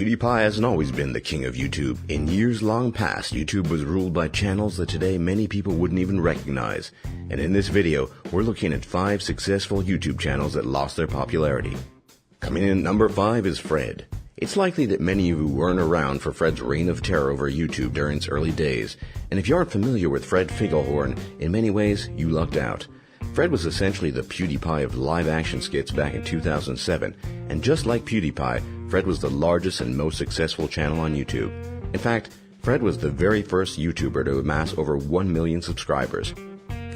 PewDiePie hasn't always been the king of YouTube. In years long past, YouTube was ruled by channels that today many people wouldn't even recognize. And in this video, we're looking at 5 successful YouTube channels that lost their popularity. Coming in at number 5 is Fred. It's likely that many of you weren't around for Fred's reign of terror over YouTube during its early days. And if you aren't familiar with Fred Figglehorn, in many ways, you lucked out. Fred was essentially the PewDiePie of live-action skits back in 2007, and just like PewDiePie, Fred was the largest and most successful channel on YouTube. In fact, Fred was the very first YouTuber to amass over 1 million subscribers.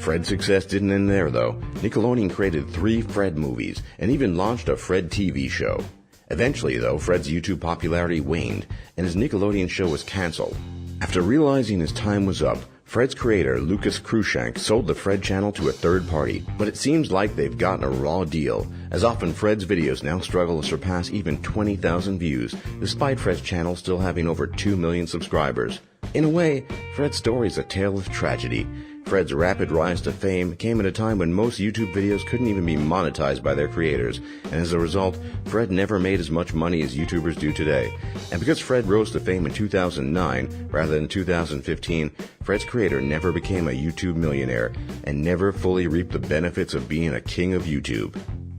Fred's success didn't end there, though. Nickelodeon created 3 Fred movies, and even launched a Fred TV show. Eventually, though, Fred's YouTube popularity waned, and his Nickelodeon show was cancelled. After realizing his time was up, Fred's creator, Lucas Cruikshank, sold the Fred channel to a third party, but it seems like they've gotten a raw deal, as often Fred's videos now struggle to surpass even 20,000 views, despite Fred's channel still having over 2 million subscribers. In a way, Fred's story is a tale of tragedy. Fred's rapid rise to fame came at a time when most YouTube videos couldn't even be monetized by their creators, and as a result, Fred never made as much money as YouTubers do today. And because Fred rose to fame in 2009 rather than 2015, Fred's creator never became a YouTube millionaire and never fully reaped the benefits of being a king of YouTube.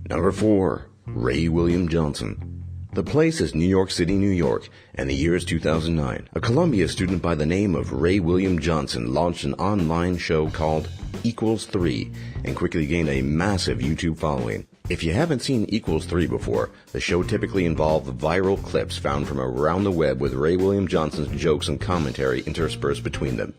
Number 4. Ray William Johnson. The place is New York City, New York, and the year is 2009. A Columbia student by the name of Ray William Johnson launched an online show called Equals 3 and quickly gained a massive YouTube following. If you haven't seen Equals 3 before, the show typically involved viral clips found from around the web with Ray William Johnson's jokes and commentary interspersed between them.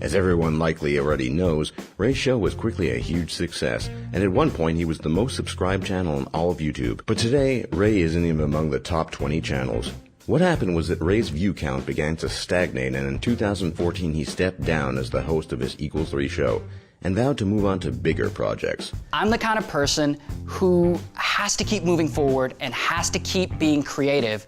As everyone likely already knows, Ray's show was quickly a huge success, and at one point he was the most subscribed channel on all of YouTube. But today, Ray isn't even among the top 20 channels. What happened was that Ray's view count began to stagnate, and in 2014 he stepped down as the host of his Equals 3 show, and vowed to move on to bigger projects. I'm the kind of person who has to keep moving forward and has to keep being creative,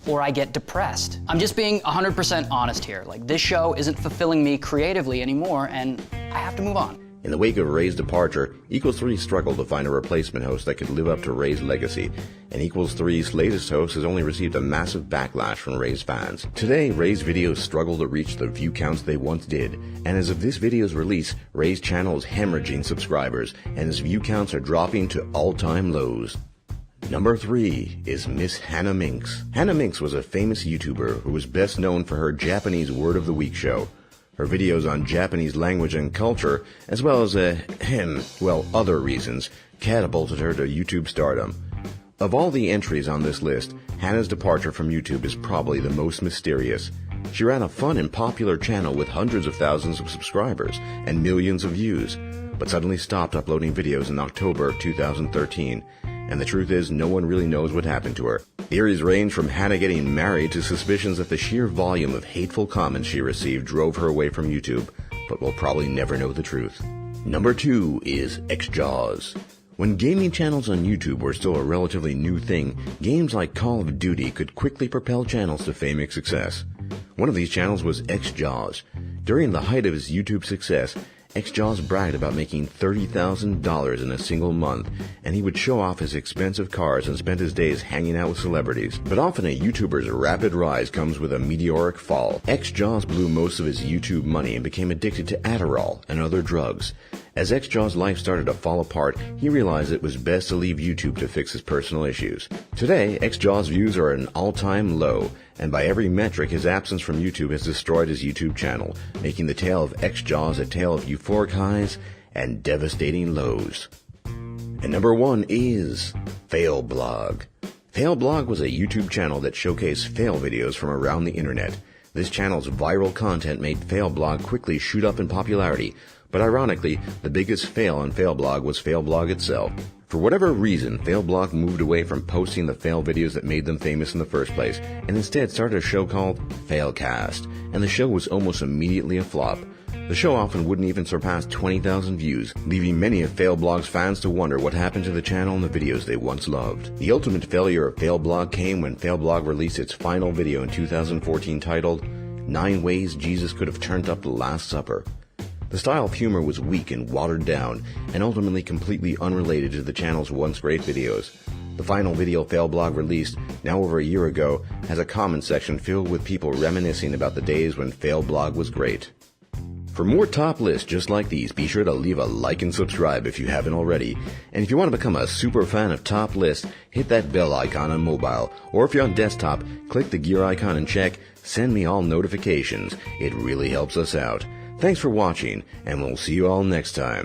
or I get depressed. I'm just being 100% honest here. Like, this show isn't fulfilling me creatively anymore, and I have to move on. In the wake of Ray's departure, Equals 3 struggled to find a replacement host that could live up to Ray's legacy, and Equals 3's latest host has only received a massive backlash from Ray's fans. Today, Ray's videos struggle to reach the view counts they once did, and as of this video's release, Ray's channel is hemorrhaging subscribers, and his view counts are dropping to all-time lows. Number 3 is Miss Hannah Minx. Hannah Minx was a famous YouTuber who was best known for her Japanese Word of the Week show. Her videos on Japanese language and culture, as well as other reasons, catapulted her to YouTube stardom. Of all the entries on this list, Hannah's departure from YouTube is probably the most mysterious. She ran a fun and popular channel with hundreds of thousands of subscribers and millions of views, but suddenly stopped uploading videos in October of 2013. And the truth is, no one really knows what happened to her. Theories range from Hannah getting married to suspicions that the sheer volume of hateful comments she received drove her away from YouTube, but we'll probably never know the truth. Number 2 is XJAWS. When gaming channels on YouTube were still a relatively new thing, games like Call of Duty could quickly propel channels to fame and success. One of these channels was XJAWS. During the height of his YouTube success, XJAWS bragged about making $30,000 in a single month, and he would show off his expensive cars and spend his days hanging out with celebrities. But often a YouTuber's rapid rise comes with a meteoric fall. XJAWS blew most of his YouTube money and became addicted to Adderall and other drugs. As XJAWS' life started to fall apart, he realized it was best to leave YouTube to fix his personal issues. Today, XJAWS' views are at an all-time low, and by every metric, his absence from YouTube has destroyed his YouTube channel, making the tale of XJAWS a tale of euphoric highs and devastating lows. And number 1 is FailBlog. FailBlog was a YouTube channel that showcased fail videos from around the internet. This channel's viral content made FailBlog quickly shoot up in popularity, but ironically, the biggest fail on FailBlog was FailBlog itself. For whatever reason, FailBlog moved away from posting the fail videos that made them famous in the first place, and instead started a show called Failcast, and the show was almost immediately a flop. The show often wouldn't even surpass 20,000 views, leaving many of FailBlog's fans to wonder what happened to the channel and the videos they once loved. The ultimate failure of FailBlog came when FailBlog released its final video in 2014 titled 9 Ways Jesus Could Have Turned Up the Last Supper. The style of humor was weak and watered down, and ultimately completely unrelated to the channel's once great videos. The final video Failblog released, now over a year ago, has a comment section filled with people reminiscing about the days when Failblog was great. For more top lists just like these, be sure to leave a like and subscribe if you haven't already. And if you want to become a super fan of top lists, hit that bell icon on mobile. Or if you're on desktop, click the gear icon and check Send Me All Notifications. It really helps us out. Thanks for watching, and we'll see you all next time.